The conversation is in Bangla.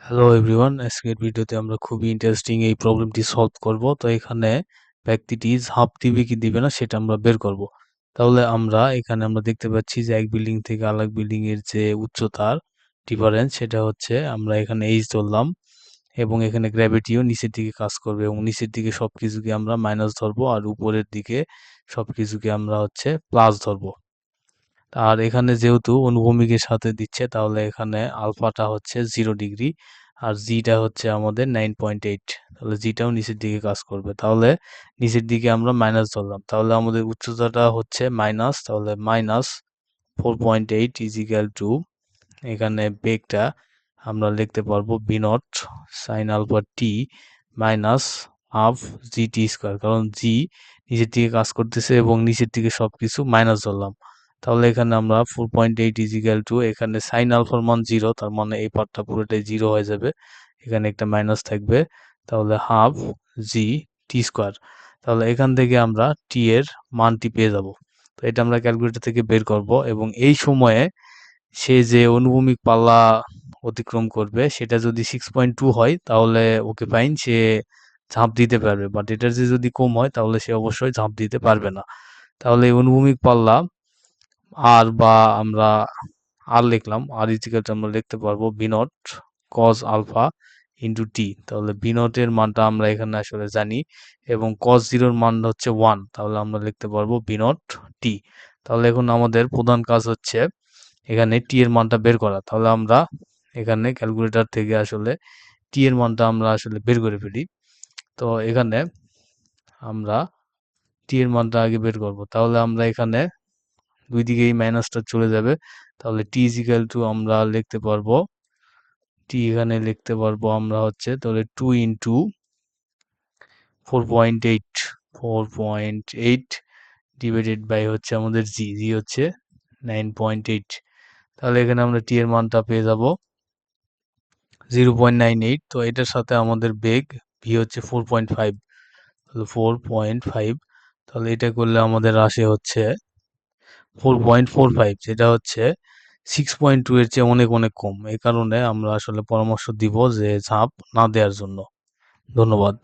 হ্যালো এভরিওয়ান, আজকের ভিডিওতে আমরা খুবই ইন্টারেস্টিং এই প্রবলেমটি সলভ করব। তো এখানে ব্যক্তিটি ঝাঁপ দিবে কি দিবে না সেটা আমরা বের করব। তাহলে আমরা দেখতে পাচ্ছি যে এক বিল্ডিং থেকে আরেক বিল্ডিং এর যে উচ্চতার ডিফারেন্স সেটা হচ্ছে আমরা এখানে এইচ ধরলাম এবং এখানে গ্র্যাভিটিও নিচের দিকে কাজ করবে এবং নিচের দিকে সবকিছুকে আমরা মাইনাস ধরবো আর উপরের দিকে সবকিছুকে আমরা হচ্ছে প্লাস ধরবো। আর এখানে যেহেতু অনুভূমিকের সাথে দিচ্ছে তাহলে এখানে আলফাটা হচ্ছে 0 ডিগ্রি আর জিটা হচ্ছে আমাদের 9.8, তাহলে জিটাও নিচের দিকে কাজ করবে। তাহলে নিচের দিকে আমরা মাইনাস ধরলাম, তাহলে আমাদের উচ্চতাটা হচ্ছে মাইনাস, তাহলে -4.8 ইজিক্যাল টু এখানে বেগটা আমরা লিখতে পারবো b0 sine alpha T minus half G T square, কারণ জি নিচের দিকে কাজ করতেছে এবং নিচের দিকে সবকিছু মাইনাস ধরলাম। তাহলে এখানে আমরা 4.8 ইজিক্যাল টু এখানে সাইন আলফার মান 0, তার মানে এই পার্টটা পুরোটাই 0 হয়ে যাবে, এখানে একটা মাইনাস থাকবে, তাহলে হাফ জি টি স্কোয়ার। তাহলে এখান থেকে আমরা টি এর মানটি পেয়ে যাব। তো এটা আমরা ক্যালকুলেটর থেকে বের করব এবং এই সময়ে সে যে অনুভূমিক পাল্লা অতিক্রম করবে সেটা যদি 6.2 হয় তাহলে ওকে ফাইন, সে ঝাঁপ দিতে পারবে, বাট এটার যে যদি কম হয় তাহলে সে অবশ্যই ঝাঁপ দিতে পারবে না। তাহলে এই অনুভূমিক পাল্লা আর বা আমরা আর লিখলাম, আর ইজিক্যাল আমরা লিখতে পারবো b0 cos alpha into T. তাহলে b0 এর মানটা আমরা এখানে আসলে জানি এবং cos 0 এর মান হচ্ছে 1, তাহলে আমরা লিখতে পারবো b0 টি। তাহলে এখন আমাদের প্রধান কাজ হচ্ছে এখানে টি এর মানটা বের করা। তাহলে আমরা এখানে ক্যালকুলেটর থেকে আসলে টি এর মানটা আমরা আসলে বের করে ফেলি। তো এখানে আমরা টি এর মানটা আগে বের করব। তাহলে আমরা এখানে দুই দিকেই মাইনাসটা চলে যাবে, তাহলে টি ইজিক্যাল টু আমরা লিখতে পারবো টি এখানে লিখতে পারবো আমরা হচ্ছে তাহলে 2 ইন্টু 4.8 4.8 ডিভাইডেড বাই হচ্ছে আমাদের জি জি হচ্ছে 9.8। তাহলে এখানে আমরা টি এর মানটা পেয়ে যাব 0.98। তো এটার সাথে আমাদের বেগ ভি হচ্ছে 4.5, তাহলে 4.5, তাহলে এটা করলে আমাদের আসে হচ্ছে 4.45, যেটা হচ্ছে 6.2 এর চেয়ে অনেক অনেক কম। এই কারণে আমরা আসলে পরামর্শ দিব যে ঝাঁপ না দেওয়ার জন্য। ধন্যবাদ।